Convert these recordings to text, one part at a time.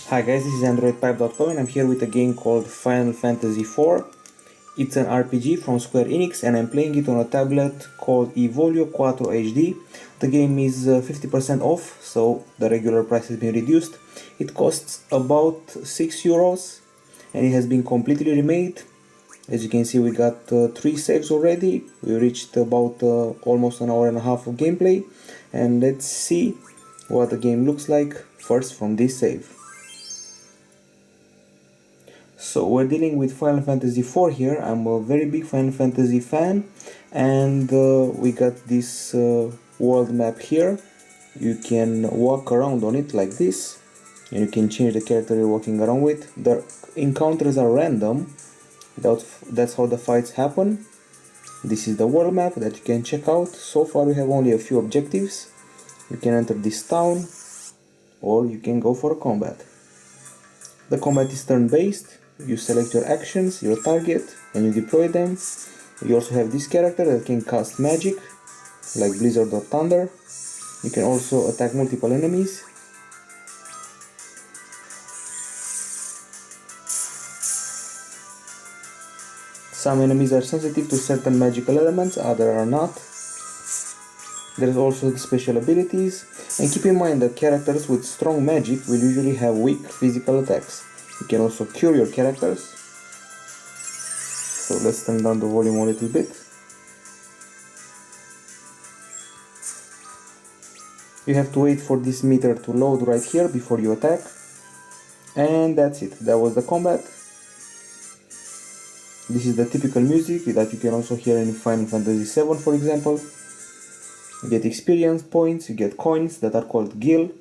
Hi guys, this is Androidpipe.com and I'm here with a game called Final Fantasy IV. It's an RPG from Square Enix and I'm playing it on a tablet called Evolio Quattro HD. The game is 50% off, so the regular price has been reduced. It costs about €6 and it has been completely remade. As you can see, we got 3 saves already. We reached about almost an hour and a half of gameplay, and let's see what the game looks like first from this save. So we're dealing with Final Fantasy IV here. I'm a very big Final Fantasy fan, and we got this world map here. You can walk around on it like this, and you can change the character you're walking around with. The encounters are random. That's how the fights happen. This is the world map that you can check out. So far we have only a few objectives. You can enter this town, or you can go for a combat. The combat is turn-based. You select your actions, your target, and you deploy them. You also have this character that can cast magic, like Blizzard or Thunder. You can also attack multiple enemies. Some enemies are sensitive to certain magical elements, others are not. There's also the special abilities, and keep in mind that characters with strong magic will usually have weak physical attacks. You can also cure your characters. So let's turn down the volume a little bit. You have to wait for this meter to load right here before you attack. And that's it, that was the combat. This is the typical music that you can also hear in Final Fantasy VII, for example. You get experience points, you get coins that are called gil.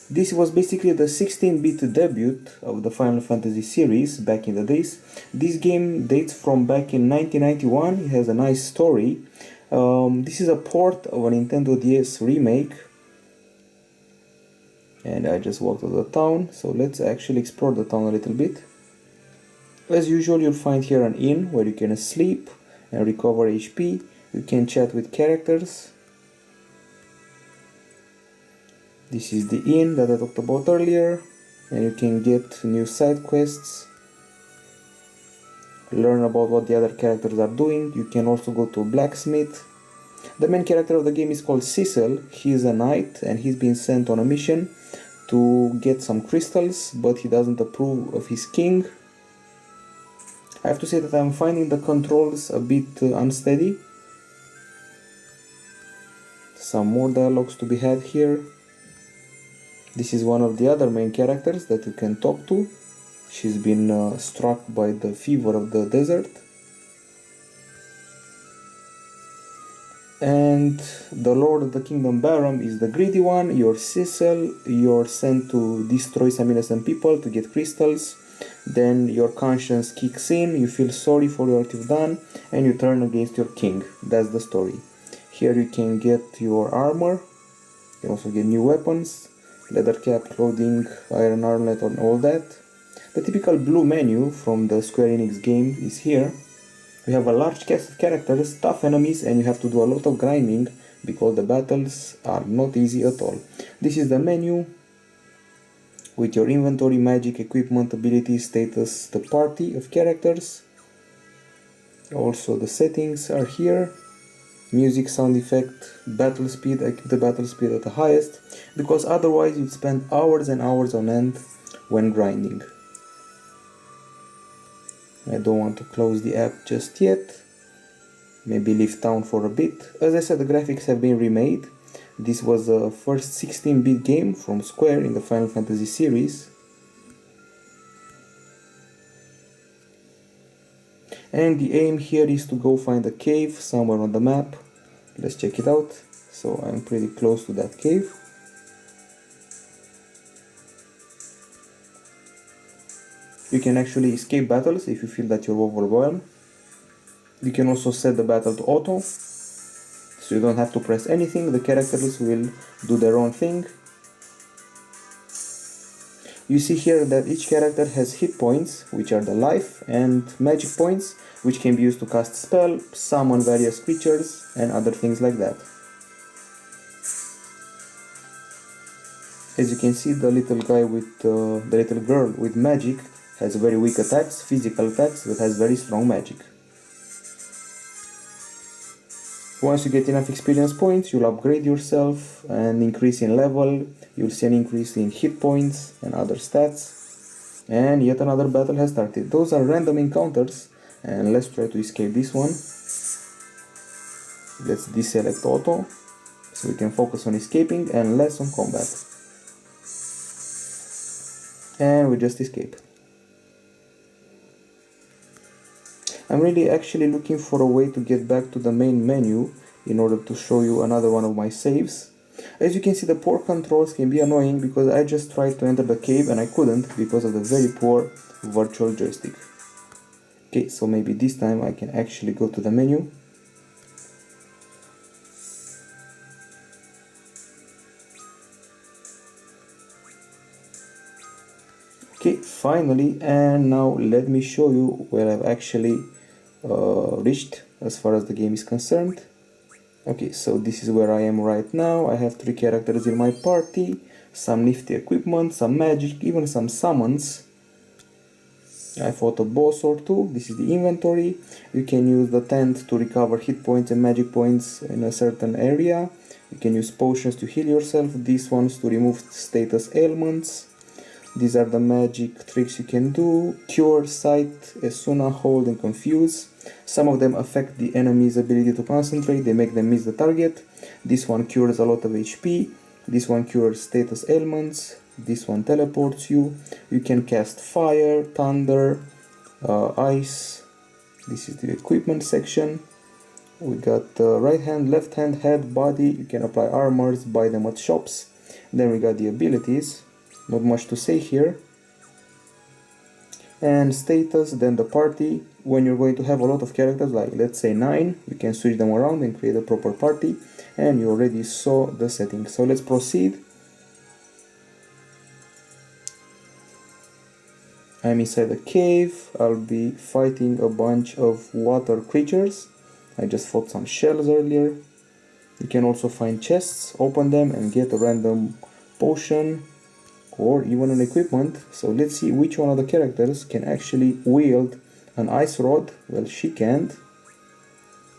This was basically the 16-bit debut of the Final Fantasy series back in the days. This game dates from back in 1991, it has a nice story. This is a port of a Nintendo DS remake. And I just walked to the town, so let's actually explore the town a little bit. As usual, you'll find here an inn where you can sleep and recover HP. You can chat with characters. This is the inn that I talked about earlier, and you can get new side quests, learn about what the other characters are doing. You can also go to a blacksmith. The main character of the game is called Cecil. He is a knight and he's been sent on a mission to get some crystals, but he doesn't approve of his king. I have to say that I'm finding the controls a bit unsteady. Some more dialogues to be had here. This is one of the other main characters that you can talk to. She's been struck by the fever of the desert. And the Lord of the Kingdom Baron is the greedy one. You're Cecil. You're sent to destroy some innocent people to get crystals. Then your conscience kicks in, you feel sorry for what you've done, and you turn against your king. That's the story. Here you can get your armor. You can also get new weapons, leather cap, clothing, iron armlet, and all that. The typical blue menu from the Square Enix game is here. You have a large cast of characters, tough enemies, and you have to do a lot of grinding because the battles are not easy at all. This is the menu with your inventory, magic, equipment, ability, status, the party of characters. Also the settings are here. Music, sound effect, battle speed. I keep the battle speed at the highest because otherwise you'd spend hours and hours on end when grinding. I don't want to close the app just yet. Maybe leave town for a bit. As I said, the graphics have been remade. This was the first 16-bit game from Square in the Final Fantasy series. And the aim here is to go find a cave somewhere on the map. Let's check it out. So I'm pretty close to that cave. You can actually escape battles if you feel that you're overwhelmed. You can also set the battle to auto, so you don't have to press anything, the characters will do their own thing. You see here that each character has hit points, which are the life, and magic points, which can be used to cast spell, summon various creatures, and other things like that. As you can see, the little guy with the little girl with magic has very weak attacks, physical attacks, but has very strong magic. Once you get enough experience points, you'll upgrade yourself and increase in level. You'll see an increase in hit points and other stats. And yet another battle has started. Those are random encounters, and let's try to escape this one. Let's deselect auto so we can focus on escaping and less on combat. And we just escape. I'm really actually looking for a way to get back to the main menu in order to show you another one of my saves. As you can see, the poor controls can be annoying because I just tried to enter the cave and I couldn't because of the very poor virtual joystick. Okay, so maybe this time I can actually go to the menu. Okay, finally, and now let me show you where I've actually reached as far as the game is concerned. Okay, so this is where I am right now. I have 3 characters in my party, some nifty equipment, some magic, even some summons. I fought a boss or 2. This is the inventory. You can use the tent to recover hit points and magic points in a certain area. You can use potions to heal yourself, these ones to remove status ailments. These are the magic tricks you can do: cure, sight, esuna, hold, and confuse. Some of them affect the enemy's ability to concentrate, they make them miss the target. This one cures a lot of HP, this one cures status ailments, this one teleports you. You can cast fire, thunder, ice. This is the equipment section. We got right hand, left hand, head, body. You can apply armors, buy them at shops. Then we got the abilities. Not much to say here. And status, then the party. When you're going to have a lot of characters, like let's say 9, you can switch them around and create a proper party. And you already saw the settings. So let's proceed. I'm inside a cave. I'll be fighting a bunch of water creatures. I just fought some shells earlier. You can also find chests, open them and get a random potion or even an equipment. So let's see which one of the characters can actually wield an ice rod. Well, she can't.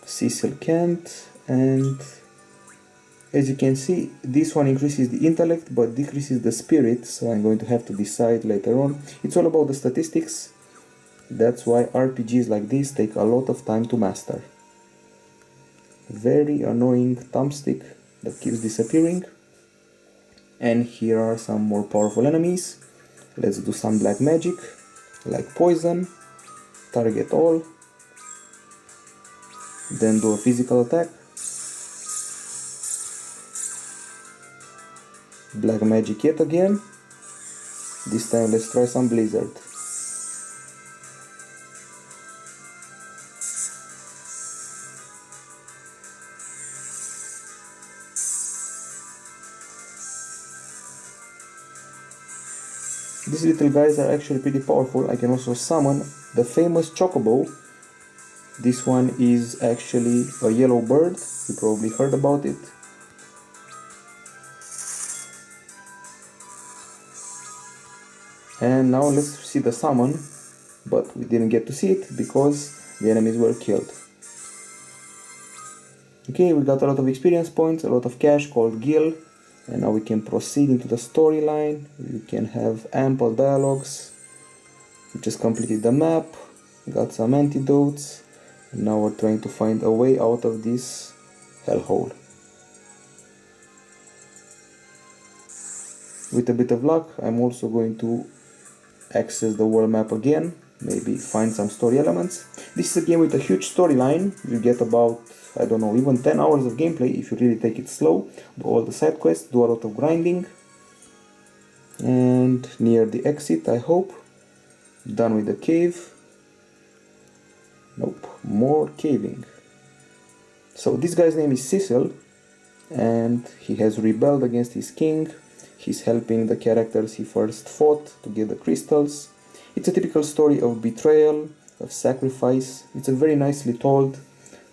Cecil can't. And as you can see, this one increases the intellect but decreases the spirit, so I'm going to have to decide later on. It's all about the statistics. That's why RPGs like this take a lot of time to master. Very annoying thumbstick that keeps disappearing. And here are some more powerful enemies. Let's do some black magic, like poison, target all, then do a physical attack. Black magic yet again. This time let's try some blizzard. These little guys are actually pretty powerful. I can also summon the famous chocobo. This one is actually a yellow bird. You probably heard about it. And now let's see the summon, but we didn't get to see it because the enemies were killed. Okay, we got a lot of experience points, a lot of cash called Gil. And now we can proceed into the storyline. We can have ample dialogues. We just completed the map, got some antidotes, and now we're trying to find a way out of this hellhole. With a bit of luck, I'm also going to access the world map again, maybe find some story elements. This is a game with a huge storyline. You get about, I don't know, even 10 hours of gameplay if you really take it slow. Do all the side quests, do a lot of grinding. And near the exit, I hope. Done with the cave. Nope, more caving. So this guy's name is Cecil, and he has rebelled against his king. He's helping the characters he first fought to get the crystals. It's a typical story of betrayal, of sacrifice. It's a very nicely told,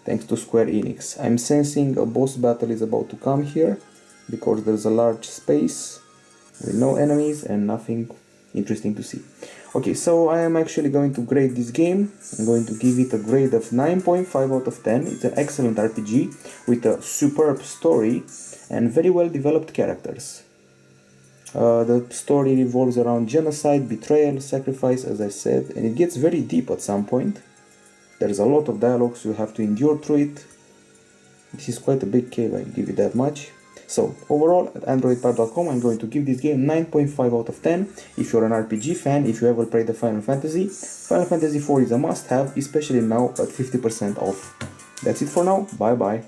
thanks to Square Enix. I'm sensing a boss battle is about to come here, because there's a large space. with no enemies and nothing interesting to see. Okay, so I am actually going to grade this game. I'm going to give it a grade of 9.5 out of 10. It's an excellent RPG with a superb story and very well developed characters. The story revolves around genocide, betrayal, sacrifice, as I said, and it gets very deep at some point. There's a lot of dialogues you have to endure through it. This is quite a big cave, I give it that much. So, overall, at Androidpipe.com, I'm going to give this game 9.5 out of 10. If you're an RPG fan, if you ever played the Final Fantasy IV is a must-have, especially now at 50% off. That's it for now, bye bye.